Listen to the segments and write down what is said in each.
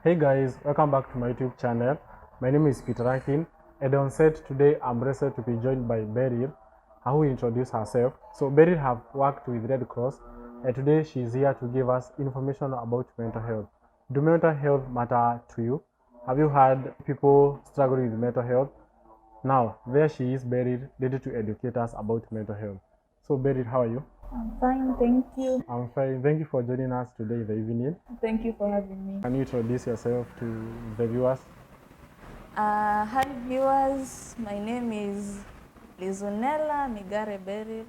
Hey guys, welcome back to my YouTube channel. My name is Peter Rankin, and on set today I'm blessed to be joined by Beryl, who will introduce herself. So Beryl have worked with Red Cross, and today she is here to give us information about mental health. Do mental health matter to you? Have you had people struggling with mental health? Now, there she is, Beryl, ready to educate us about mental health. So Beryl, how are you? I'm fine, thank you. I'm fine. Thank you for joining us today in the evening. Thank you for having me. Can you introduce yourself to the viewers? Hi viewers, my name is Lizonella Migare Beryl,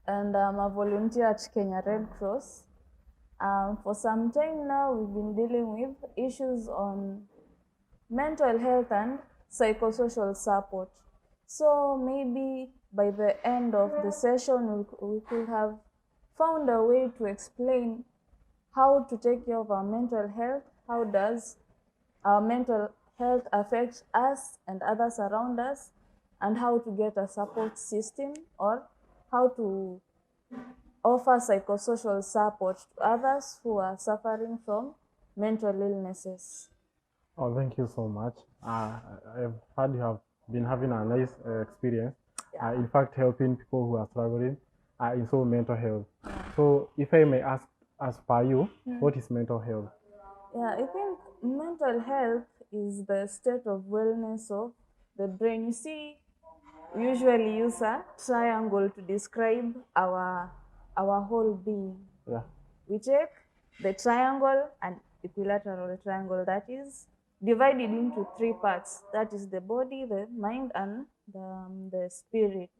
and I'm a volunteer at Kenya Red Cross. For some time now, we've been dealing with issues on mental health and psychosocial support. So maybe by the end of the session, we could have found a way to explain how to take care of our mental health. How does our mental health affect us and others around us, and how to get a support system, or how to offer psychosocial support to others who are suffering from mental illnesses. Oh, thank you so much. I've heard you have been having a nice experience. Yeah. In fact, helping people who are struggling in so mental health. So, if I may ask, as per you, what is mental health? Yeah, I think mental health is the state of wellness of the brain. You see, we usually use a triangle to describe our whole being. Yeah. We take the triangle and equilateral triangle, that is divided into three parts. That is the body, the mind, and the spirit.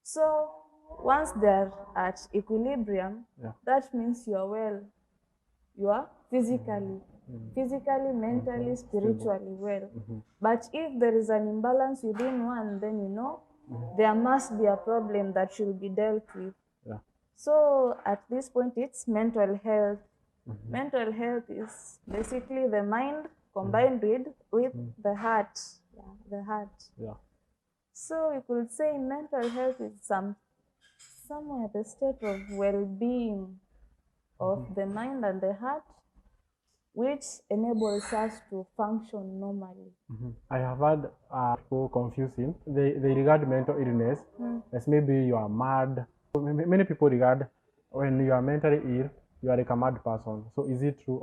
So once they're at equilibrium, Yeah. that means you are well. You are physically, mentally, spiritually well. But if there is an imbalance within one, then you know there must be a problem that should be dealt with. Yeah. So at this point, it's mental health. Mental health is basically the mind combined with the heart. Yeah, the heart. Yeah. So we could say mental health is somewhere the state of well-being of the mind and the heart, which enables us to function normally. I have heard people confusing. They regard mental illness as maybe you are mad. So many people regard when you are mentally ill, you are like a mad person. So is it true,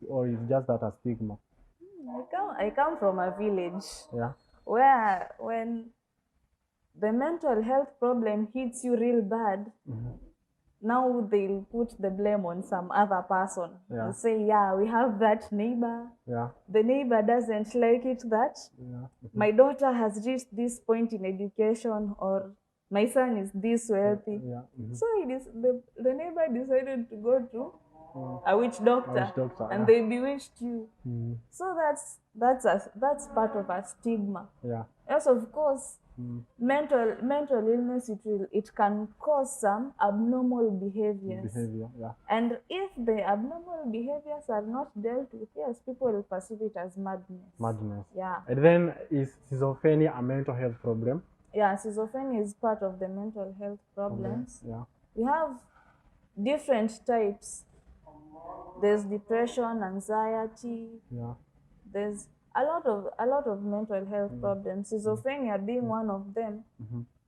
or is just that a stigma? I come from a village Yeah. where when the mental health problem hits you real bad, now they'll put the blame on some other person. Yeah. They'll say, yeah, we have that neighbor. Yeah. The neighbor doesn't like it that my daughter has reached this point in education, or my son is this wealthy. Yeah. So it is the neighbor decided to go to a witch doctor, and yeah. they bewitched you. So that's part of a stigma. Yeah. Yes, of course, mental illness, it can cause some abnormal behaviors. Yeah. And if the abnormal behaviors are not dealt with, yes, people will perceive it as madness. Yeah. And then is schizophrenia a mental health problem? Yeah, schizophrenia is part of the mental health problems. Yeah. We have different types. There's depression, anxiety. Yeah. There's a lot of mental health problems. Schizophrenia being one of them.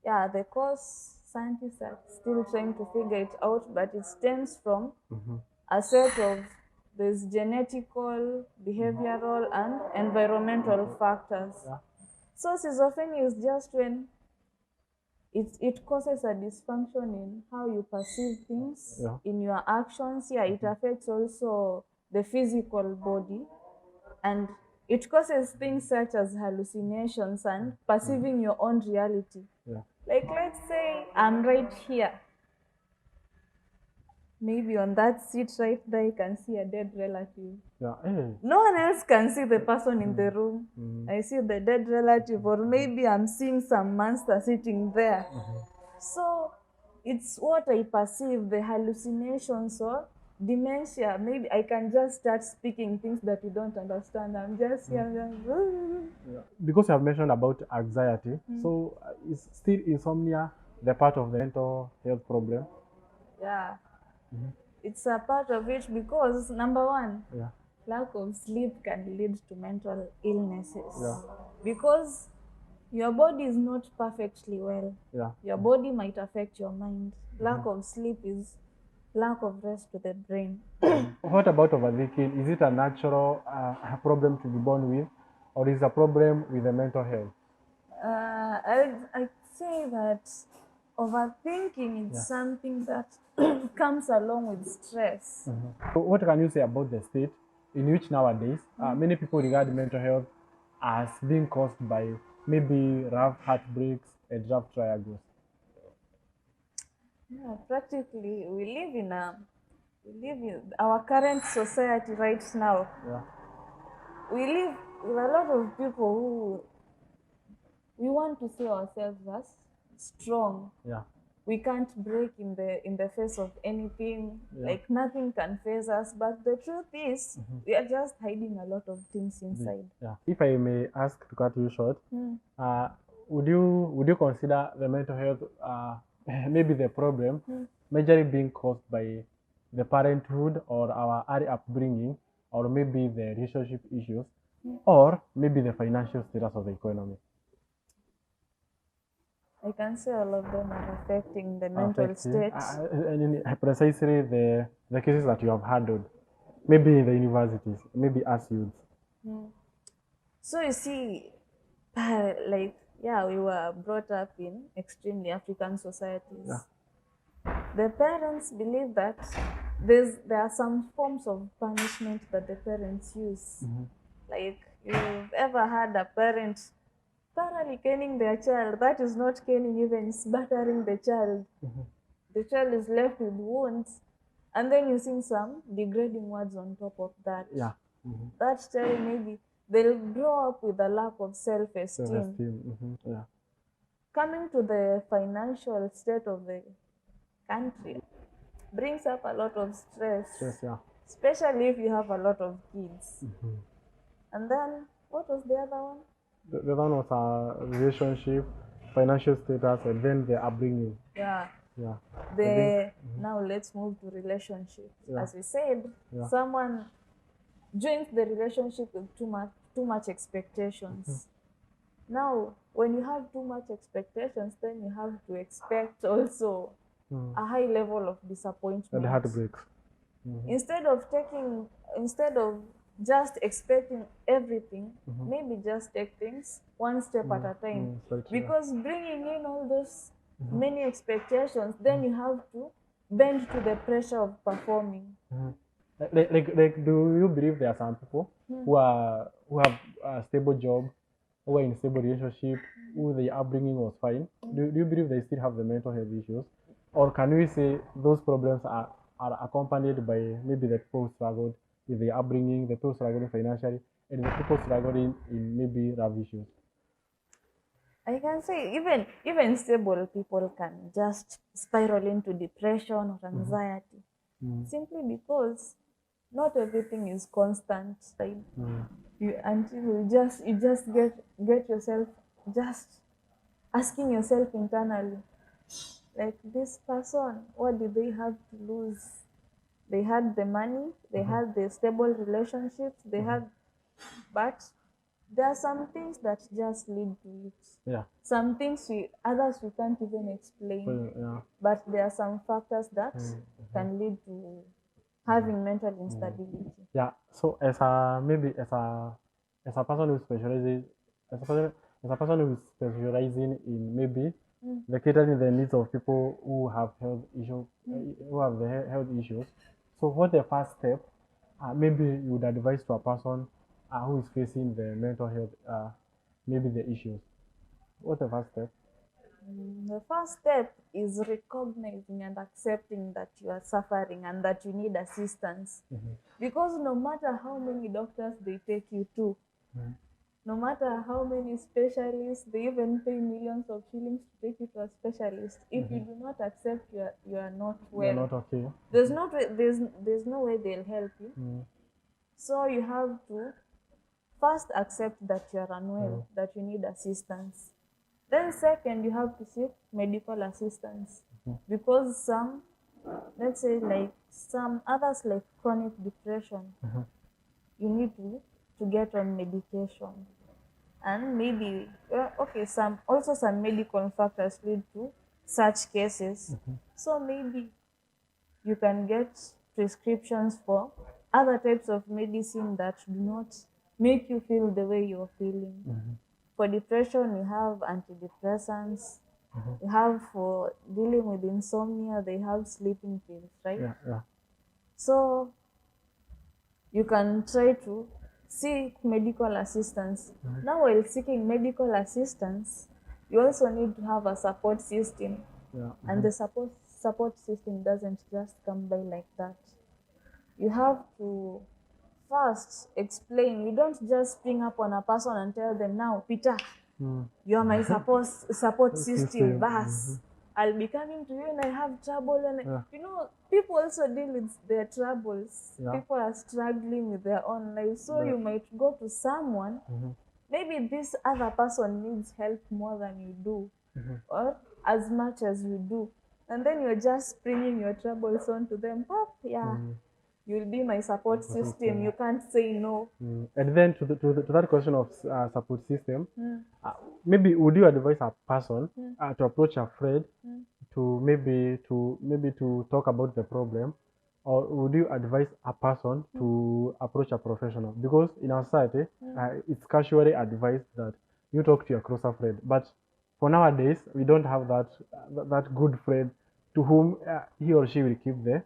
Yeah, the cause scientists are still trying to figure it out, but it stems from a set of there's genetical, behavioral, and environmental factors. Yeah. So schizophrenia is just when it causes a dysfunction in how you perceive things, Yeah. in your actions. Yeah, it affects also the physical body, and it causes things such as hallucinations and perceiving your own reality. Yeah. Like, let's say I'm right here. Maybe on that seat right there, you can see a dead relative. Yeah. Hey. No one else can see the person in the room. I see the dead relative, or maybe I'm seeing some monster sitting there. So it's what I perceive, the hallucinations or dementia. Maybe I can just start speaking things that you don't understand. I'm just here. Yeah. Because you have mentioned about anxiety, so is still insomnia the part of the mental health problem? Yeah. It's a part of it because, number one, Yeah. lack of sleep can lead to mental illnesses. Yeah. Because your body is not perfectly well. Yeah. Your body might affect your mind. Lack of sleep is lack of rest to the brain. What about overthinking? Is it a natural problem to be born with, or is it a problem with the mental health? I'd say that overthinking is Yeah. something that comes along with stress. So what can you say about the state in which nowadays many people regard mental health as being caused by maybe rough heartbreaks and rough triangles? Yeah, practically, we live in our current society right now. Yeah. We live with a lot of people who we want to see ourselves as strong. Yeah. We can't break in the face of anything. Yeah. Like nothing can phase us. But the truth is, we are just hiding a lot of things inside. Yeah. If I may ask to cut you short, uh, would you consider the mental health maybe the problem majorly being caused by the parenthood or our early upbringing, or maybe the relationship issues, or maybe the financial status of the economy? I can say all of them are affecting the mental Affecting state. precisely the cases that you have handled, maybe in the universities, maybe as youths. So you see, like we were brought up in extremely African societies. Yeah. The parents believe that there are some forms of punishment that the parents use. Like you've ever had a parent thoroughly caning their child. That is not caning, even it's battering the child. The child is left with wounds, and then using some degrading words on top of that. Yeah. That child maybe they'll grow up with a lack of self-esteem. Self-esteem. Yeah. Coming to the financial state of the country brings up a lot of stress, Yes, yeah. especially if you have a lot of kids. And then what was the other one? The other one was a relationship, financial status, and then the upbringing. Yeah. Yeah. Now let's move to relationships. Yeah. As we said, Yeah. someone joins the relationship with too much expectations. Now, when you have too much expectations, then you have to expect also a high level of disappointment. And the heartbreaks. Instead of just expecting everything, maybe just take things one step at a time. Because bringing in all those many expectations, then you have to bend to the pressure of performing. Like, do you believe there are some people who have a stable job, who are in a stable relationship, who their upbringing was fine? Do you believe they still have the mental health issues, or can we say those problems are accompanied by maybe the people who struggled with their upbringing, the people struggling financially, and the people struggling in maybe rough issues? I can say even stable people can just spiral into depression or anxiety, simply because not everything is constant. Right? Until you just get yourself just asking yourself internally, like, this person, what did they have to lose? They had the money, they had the stable relationships, they had, but there are some things that just lead to it. Yeah. Some things others we can't even explain. Yeah. But there are some factors that can lead to having mental instability. Yeah. So as a person who specializes as a person who is specializing in maybe the catering the needs of people who have health issues, who have the health issues. So what the first step maybe you would advise to a person who is facing the mental health maybe the issues? What's the first step? The first step is recognizing and accepting that you are suffering and that you need assistance. Because no matter how many doctors they take you to, no matter how many specialists, they even pay millions of shillings to take you to a specialist. If you do not accept you are not well, You're not okay. there's no way they'll help you. So you have to first accept that you're unwell, that you need assistance. Then second, you have to seek medical assistance. Because let's say like some others like chronic depression, you need to get on medication. And maybe okay, some medical factors lead to such cases. So maybe you can get prescriptions for other types of medicine that do not make you feel the way you're feeling. For depression, you have antidepressants. You have for dealing with insomnia, they have sleeping pills, right? Yeah, yeah. So you can try to seek medical assistance. Now, while seeking medical assistance, you also need to have a support system. Yeah. And the support system doesn't just come by like that. You have to first explain. You don't just spring up on a person and tell them, now, Peter, you're my support system. Bas, I'll be coming to you and I have trouble. And you know, people also deal with their troubles. Yeah. People are struggling with their own lives. So you might go to someone. Maybe this other person needs help more than you do, or as much as you do. And then you're just springing your troubles onto them. Pop, yeah. You'll be my support system. You can't say no. And then to that question of support system, maybe would you advise a person to approach a friend to maybe to talk about the problem, or would you advise a person to approach a professional? Because in our society, it's casually advised that you talk to your closer friend, but for nowadays we don't have that good friend to whom he or she will keep the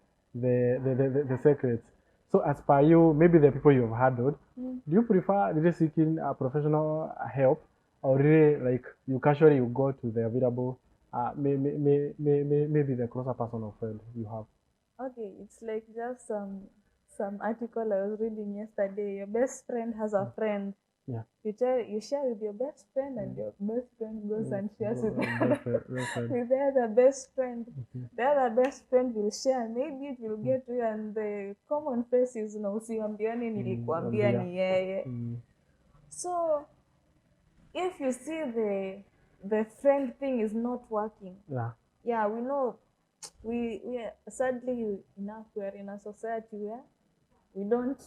secrets. So as per you, maybe the people you've handled, do you prefer really seeking professional help, or really like you casually you go to the available, maybe the closer person or friend you have? Okay, it's like just some article I was reading yesterday. Your best friend has a friend. Yeah. You share with your best friend, and your best friend goes and shares with That's it. with the other best friend. The other best friend will share. Maybe it will get to you, and the common phrase is no, usiambiane nilikuambia ni yeye. So if you see the friend thing is not working, yeah, we know we sadly enough we're in a society where we don't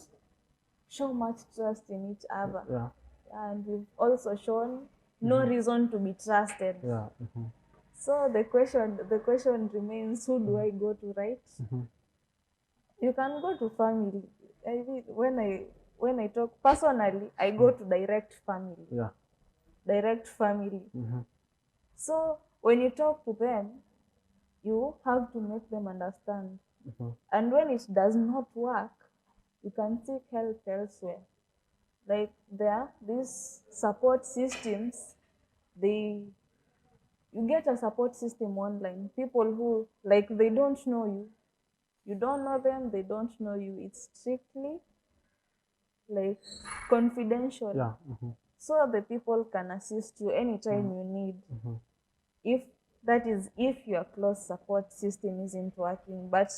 show much trust in each other. Yeah. And we've also shown no reason to be trusted. Yeah. So the question remains, who do I go to, right? You can go to family. When I talk personally, I go to direct family. Yeah. Direct family. So when you talk to them, you have to make them understand. And when it does not work, you can seek help elsewhere. Like these support systems, you get a support system online. People who, like, they don't know you. You don't know them, they don't know you. It's strictly like confidential. Yeah. So the people can assist you anytime you need. If your close support system isn't working. But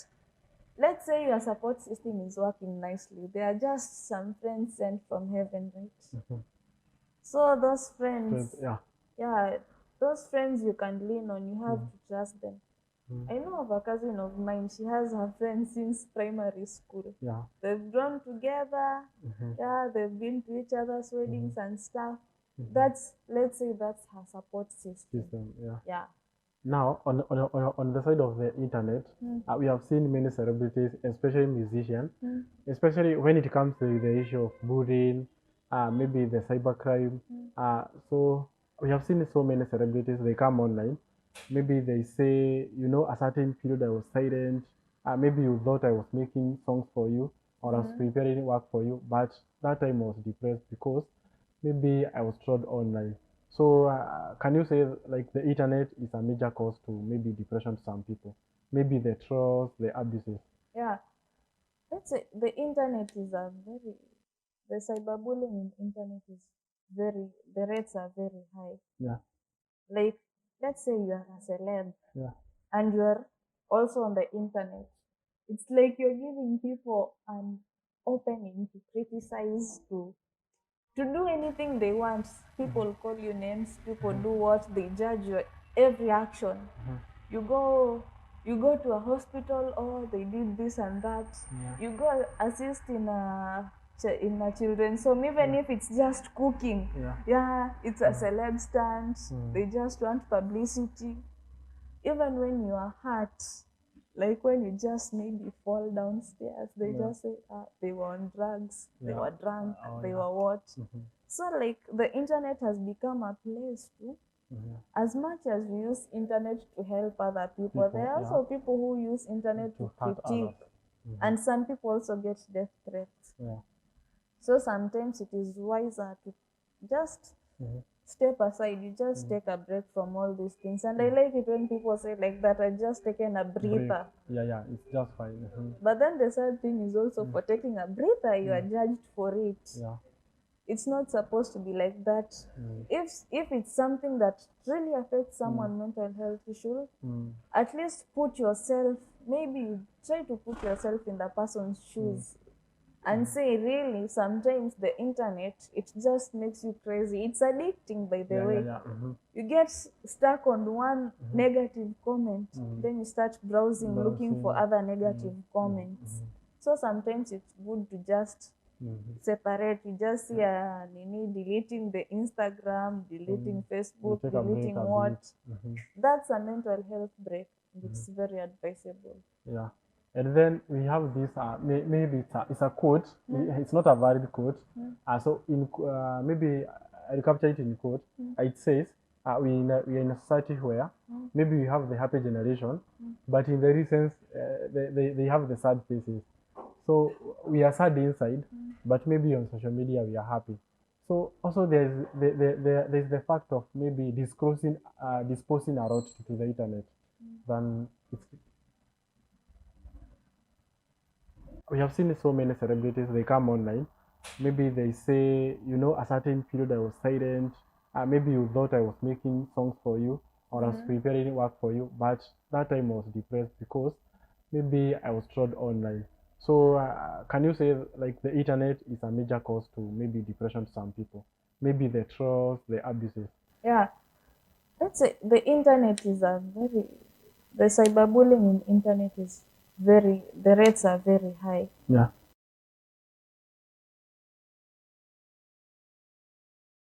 let's say your support system is working nicely. They are just some friends sent from heaven, right? So those friends, those friends you can lean on. You have to trust them. I know of a cousin of mine. She has her friends since primary school. Yeah. They've grown together. Yeah, they've been to each other's weddings and stuff. Let's say that's her support system. Yeah. Now, on the side of the internet, we have seen many celebrities, especially musicians, especially when it comes to the issue of bullying, maybe the cybercrime. So we have seen so many celebrities, they come online. Maybe they say, a certain period I was silent. Maybe you thought I was making songs for you, or I was preparing work for you, but that time I was depressed because maybe I was trolled online. So can you say like the internet is a major cause to maybe depression to some people? Maybe the trolls, the abuses. Yeah. Let's say the internet is the cyberbullying in internet is the rates are very high. Yeah. Like, let's say you are a celeb. Yeah. And you're also on the internet. It's like you're giving people an opening to criticize, to do anything they want. People call you names. People do what they judge your every action. You go to a hospital, oh, they did this and that. You go assist in a in a children's home, even if it's just cooking. Yeah. It's a celeb stunt. They just want publicity. Even when you are hurt, like when you just maybe fall downstairs, they just say, they were on drugs, they were drunk, they were what. So like the internet has become a place to, as much as we use internet to help other people, there are also people who use internet to critique, and some people also get death threats. So sometimes it is wiser to just step aside. You just take a break from all these things. And I like it when people say like that, I just taken a breather. Yeah, it's just fine. But then the sad thing is also for taking a breather, you are judged for it. It's not supposed to be like that. If it's something that really affects someone's mental health, you should at least put yourself, maybe try to put yourself in the person's shoes. And say, really, sometimes the internet, it just makes you crazy. It's addicting, by the way. You get stuck on one negative comment, then you start browsing, looking for other negative comments. So sometimes it's good to just separate. You just see deleting the Instagram, deleting Facebook, deleting what. That's a mental health break. It's very advisable. Yeah. And then we have this, maybe it's a quote. It's not a valid quote. So in maybe I capture it in quote. It says, we're in a society where maybe we have the happy generation, but in the recent, they have the sad faces. So we are sad inside, but maybe on social media we are happy. So also there's the fact of maybe disposing a lot to the internet than it's. We have seen so many celebrities, they come online. Maybe they say, a certain period I was silent. Maybe you thought I was making songs for you or I was preparing work for you, but that time I was depressed because maybe I was trolled online. So can you say like the internet is a major cause to maybe depression to some people? Maybe the trolls, the abuses. Yeah. Let's say the internet is the cyberbullying in internet is the rates are very high. Yeah.